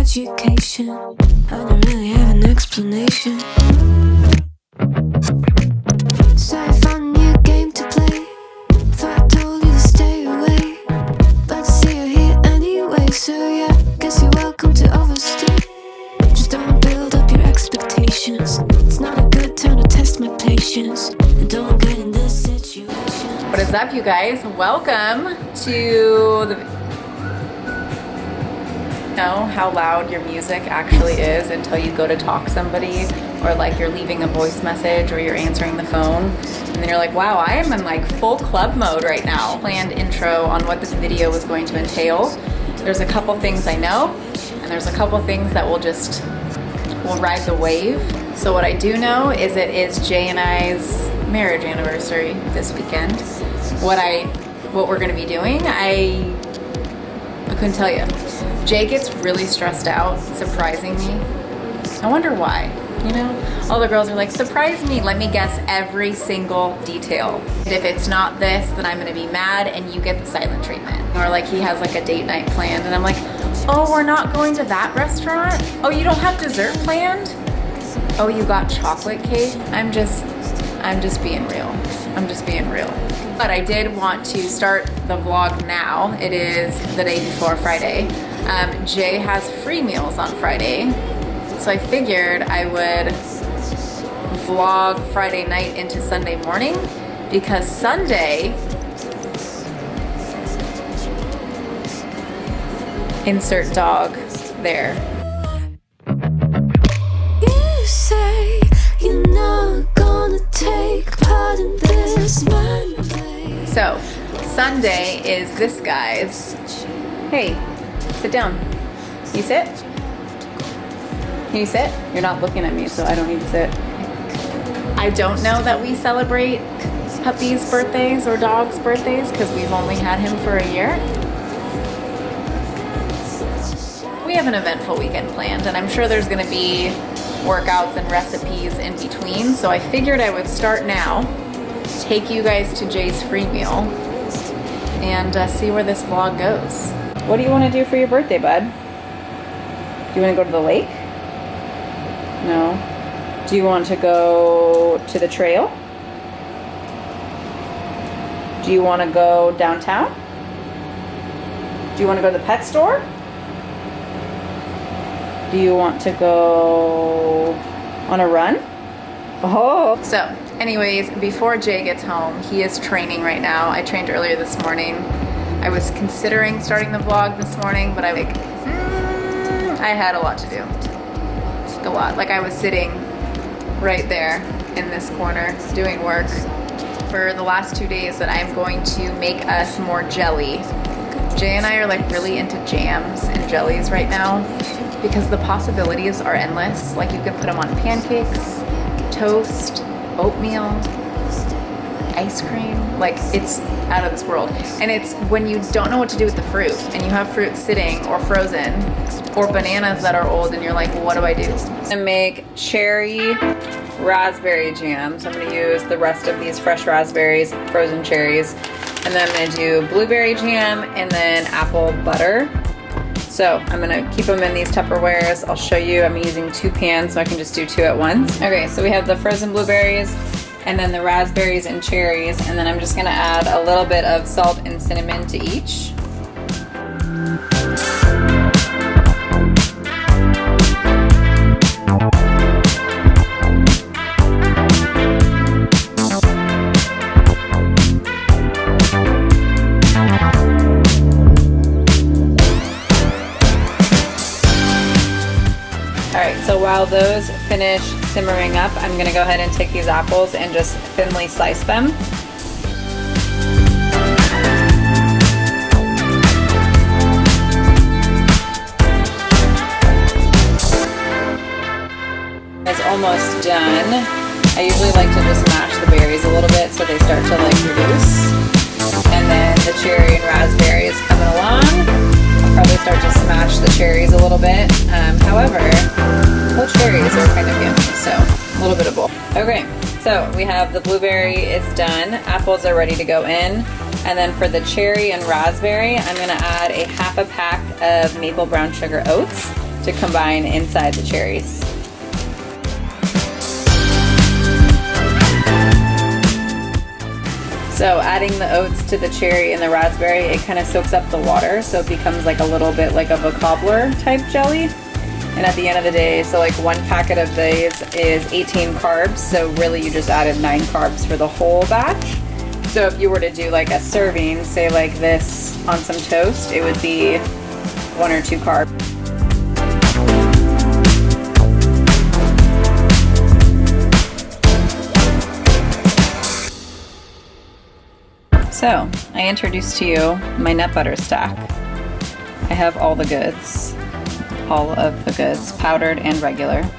education. I don't really have an explanation. So I found a new game to play. Thought I told you to stay away, but I see you're here anyway. So yeah, guess you're welcome to overstay. Just don't build up your expectations. It's not a good time to test my patience. And don't get in this situation. What is up, you guys? Welcome to the... Know how loud your music actually is until you go to talk to somebody, or like you're leaving a voice message or you're answering the phone, and then you're like, wow, I am in like full club mode right now. Planned intro on what this video was going to entail. There's a couple things I know, and there's a couple things that will ride the wave. So what I do know is it is Jay and I's marriage anniversary this weekend. What we're gonna be doing, I couldn't tell you. Jay gets really stressed out surprising me. I wonder why, you know? All the girls are like, surprise me, let me guess every single detail. And if it's not this, then I'm gonna be mad and you get the silent treatment. Or like he has like a date night planned and I'm like, oh, we're not going to that restaurant? Oh, you don't have dessert planned? Oh, you got chocolate cake? I'm just being real. I'm just being real. But I did want to start the vlog now. It is the day before Friday. Jay has free meals on Friday. So I figured I would vlog Friday night into Sunday morning, because Sunday, insert dog there. You say you're not gonna take part in this manplay. So Sunday is this guy's. Hey, sit down. You sit? Can you sit? You're not looking at me, so I don't need to sit. I don't know that we celebrate puppies' birthdays or dogs' birthdays because we've only had him for a year. We have an eventful weekend planned, and I'm sure there's going to be workouts and recipes in between, so I figured I would start now, take you guys to Jay's free meal, and see where this vlog goes. What do you want to do for your birthday, bud? Do you want to go to the lake? No. Do you want to go to the trail? Do you want to go downtown? Do you want to go to the pet store? Do you want to go on a run? Oh. So anyways, before Jay gets home, he is training right now. I trained earlier this morning. I was considering starting the vlog this morning, but I had a lot to do. A lot. Like I was sitting right there in this corner doing work for the last 2 days that I'm going to make us more jelly. Jay and I are like really into jams and jellies right now because the possibilities are endless. Like you can put them on pancakes, toast, oatmeal, ice cream. Like it's out of this world. And it's when you don't know what to do with the fruit and you have fruit sitting or frozen or bananas that are old and you're like, well, what do I do? I'm gonna make cherry raspberry jam. So I'm gonna use the rest of these fresh raspberries, frozen cherries, and then I'm gonna do blueberry jam and then apple butter. So I'm gonna keep them in these Tupperwares. I'll show you, I'm using 2 pans so I can just do 2 at once. Okay, so we have the frozen blueberries and then the raspberries and cherries, and then I'm just gonna add a little bit of salt and cinnamon to each. So while those finish simmering up, I'm gonna go ahead and take these apples and just thinly slice them. It's almost done. I usually like to just mash the berries a little bit so they start to like reduce. And then the cherry and raspberry is coming along. Probably start to smash the cherries a little bit. However, whole cherries are kind of yummy, so a little bit of both. Okay, so we have the blueberry is done. Apples are ready to go in. And then for the cherry and raspberry, I'm gonna add a half a pack of maple brown sugar oats. to combine inside the cherries. So adding the oats to the cherry and the raspberry, it kind of soaks up the water, so it becomes like a little bit like of a cobbler type jelly. And at the end of the day, so like 1 packet of these is 18 carbs, so really you just added 9 carbs for the whole batch. So if you were to do like a serving, say like this on some toast, it would be 1 or 2 carbs. So, I introduced to you my nut butter stack. I have all the goods, powdered and regular.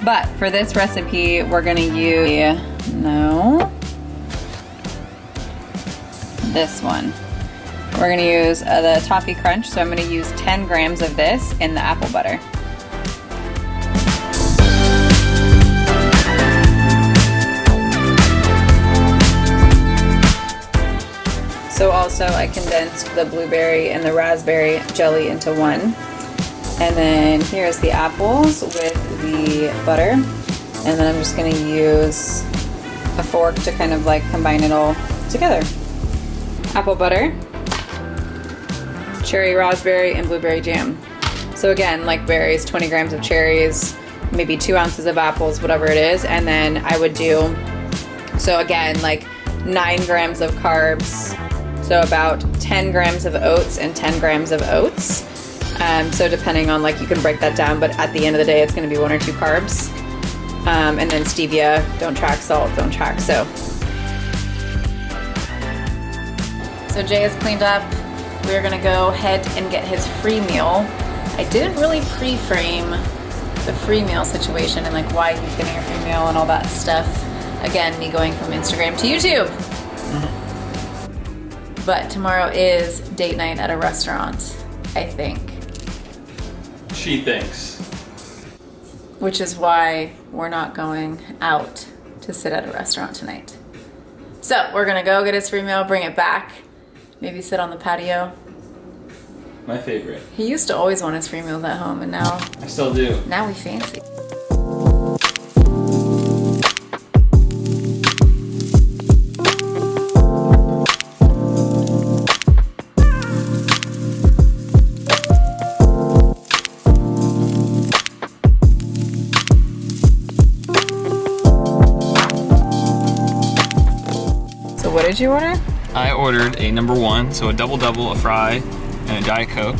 But for this recipe, we're gonna use, this one. We're gonna use the Toffee Crunch, so I'm gonna use 10 grams of this in the apple butter. So also I condensed the blueberry and the raspberry jelly into one. And then here's the apples with the butter. And then I'm just gonna use a fork to kind of like combine it all together. Apple butter, cherry raspberry, and blueberry jam. So again, like berries, 20 grams of cherries, maybe 2 ounces of apples, whatever it is. And then I would do, so again, like 9 grams of carbs, so about 10 grams of oats and 10 grams of oats. So depending on, like, you can break that down, but at the end of the day, it's gonna be 1 or 2 carbs. And then stevia, don't track salt, don't track so. So Jay is cleaned up. We're gonna go ahead and get his free meal. I didn't really pre-frame the free meal situation and like why he's getting a free meal and all that stuff. Again, me going from Instagram to YouTube. But tomorrow is date night at a restaurant, I think. She thinks. Which is why we're not going out to sit at a restaurant tonight. So we're gonna go get his free meal, bring it back, maybe sit on the patio. My favorite. He used to always want his free meals at home, and now I still do. we fancy. What did you order? I ordered a #1, so a double-double, a fry, and a Diet Coke.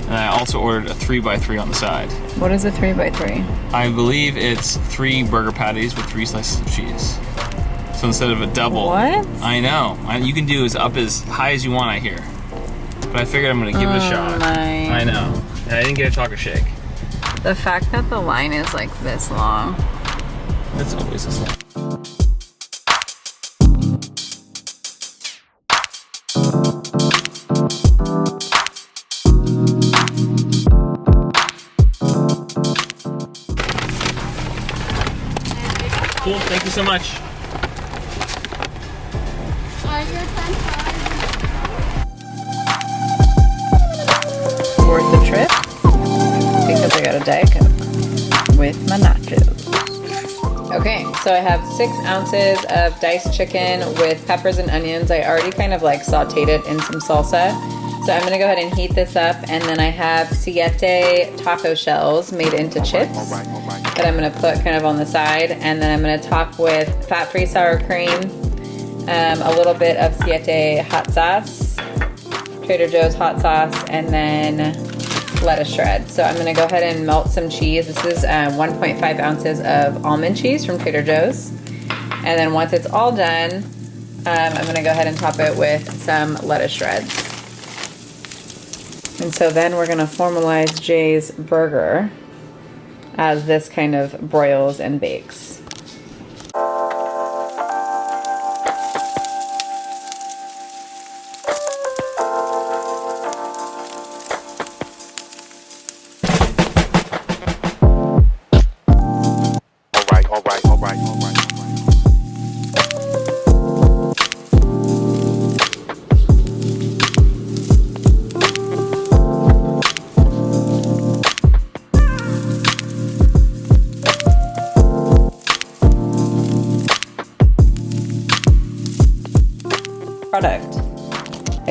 And I also ordered a 3x3 on the side. What is a 3x3? I believe it's 3 burger patties with 3 slices of cheese. So instead of a double. What? I know. You can do as high as you want, I hear. But I figured I'm gonna give it a shot. I know. And I didn't get a chocolate shake. The fact that the line is like this long. It's always this long. Cool, thank you so much. Worth the trip because I got a Diet Coke with my nachos. Okay, so I have 6 ounces of diced chicken with peppers and onions. I already kind of like sauteed it in some salsa. So I'm gonna go ahead and heat this up, and then I have siete taco shells made into chips that I'm gonna put kind of on the side, and then I'm gonna top with fat-free sour cream, a little bit of siete hot sauce, Trader Joe's hot sauce, and then lettuce shreds. So I'm gonna go ahead and melt some cheese. This is 1.5 ounces of almond cheese from Trader Joe's. And then once it's all done, I'm gonna go ahead and top it with some lettuce shreds. And so then we're gonna formalize Jay's burger as this kind of broils and bakes.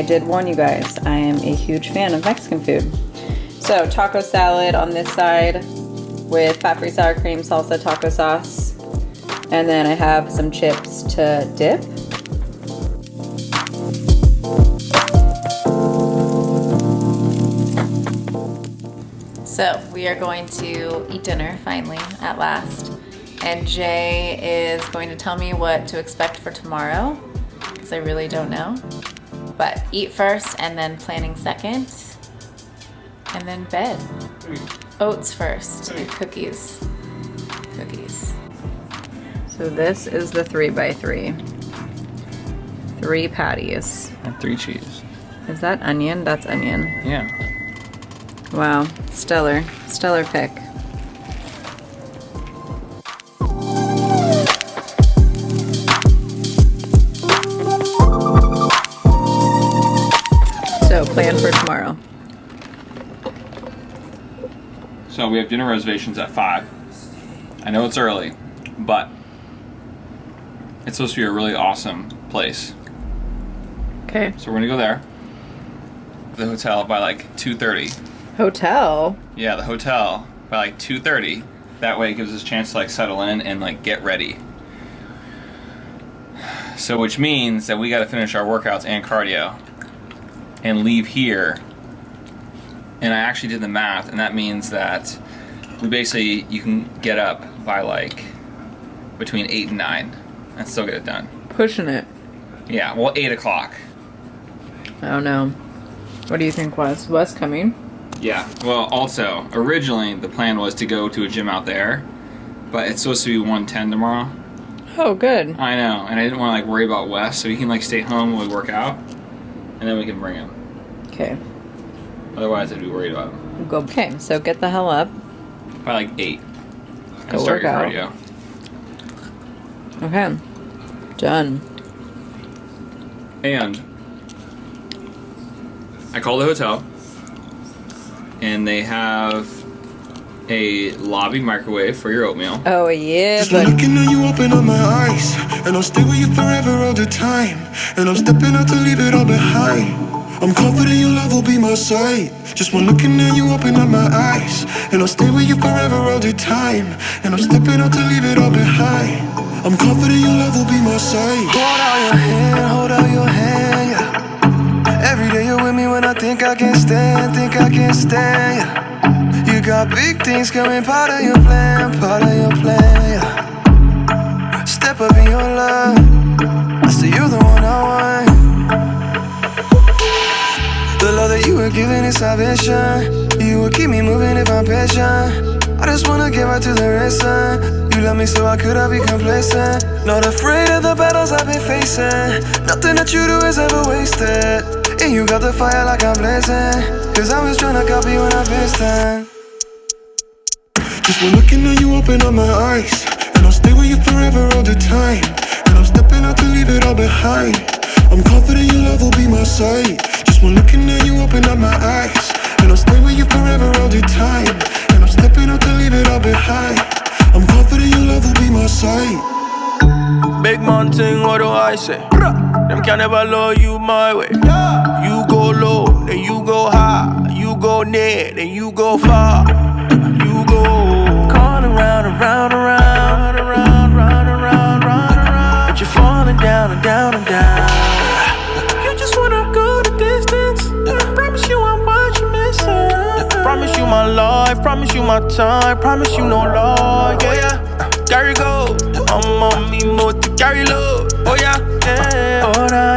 did warn you guys, I am a huge fan of Mexican food. So taco salad on this side with fat-free sour cream, salsa, taco sauce. And then I have some chips to dip. So we are going to eat dinner finally, at last. And Jay is going to tell me what to expect for tomorrow, because I really don't know. But eat first and then planning second. And then bed. Oats first and cookies. Cookies. So this is the 3x3. 3 patties. And 3 cheese. Is that onion? That's onion. Yeah. Wow, stellar. Stellar pick. So, plan for tomorrow. So we have dinner reservations at 5. I know it's early, but it's supposed to be a really awesome place. Okay. So we're gonna go there. The hotel by like 2:30. Hotel? Yeah, the hotel by like 2:30. That way it gives us a chance to like settle in and like get ready. So which means that we gotta finish our workouts and cardio and leave here. And I actually did the math, and that means that we basically, you can get up by like between 8 and 9 and still get it done. Pushing it. Yeah, well, 8 o'clock. I don't know. What do you think, Wes? Wes coming? Yeah, well, also, originally the plan was to go to a gym out there, but it's supposed to be 110 tomorrow. Oh, good. I know, and I didn't want to like worry about Wes, so he can like stay home when we work out, and then we can bring him. Okay. Otherwise, I'd be worried about him. We'll go. Okay, so get the hell up. By like 8. Go And start work your out. cardio. Okay. Done. And I called the hotel, and they have a lobby microwave for your oatmeal. Oh, yeah, Just but looking at you, open up my eyes, and I'll stay with you forever all the time. And I'm stepping out to leave it all behind. I'm confident your love will be my side. Just one looking at you, open up my eyes, and I'll stay with you forever all the time. And I'm stepping out to leave it all behind. I'm confident your love will be my side. Hold out your hand, yeah. Every day you're with me when I think I can't stand, yeah. You got big things coming, part of your plan, yeah. Step up in your love, I say you're the one I want. The love that you were giving is salvation. You will keep me moving if I'm patient. I just wanna get right to the racing. You love me so I could have be complacent. Not afraid of the battles I've been facing. Nothing that you do is ever wasted. And you got the fire like I'm blazing. Cause I was tryna copy when I faced it. Just one looking at you, open up my eyes, and I'll stay with you forever all the time. And I'm stepping out to leave it all behind. I'm confident your love will be my side. Just one looking at you, open up my eyes, and I'll stay with you forever all the time. And I'm stepping out to leave it all behind. I'm confident your love will be my side. Big mountain, what do I say? Them can never love you my way. You go low, then you go high. You go near, then you go far. You go calling round and round and round, but you're falling down and down and down. You just wanna go the distance. Promise you I'm what you're missing. Promise you my life, promise you my time, promise you no lie, yeah. Carry go, I'm on me more to carry low, oh yeah, yeah.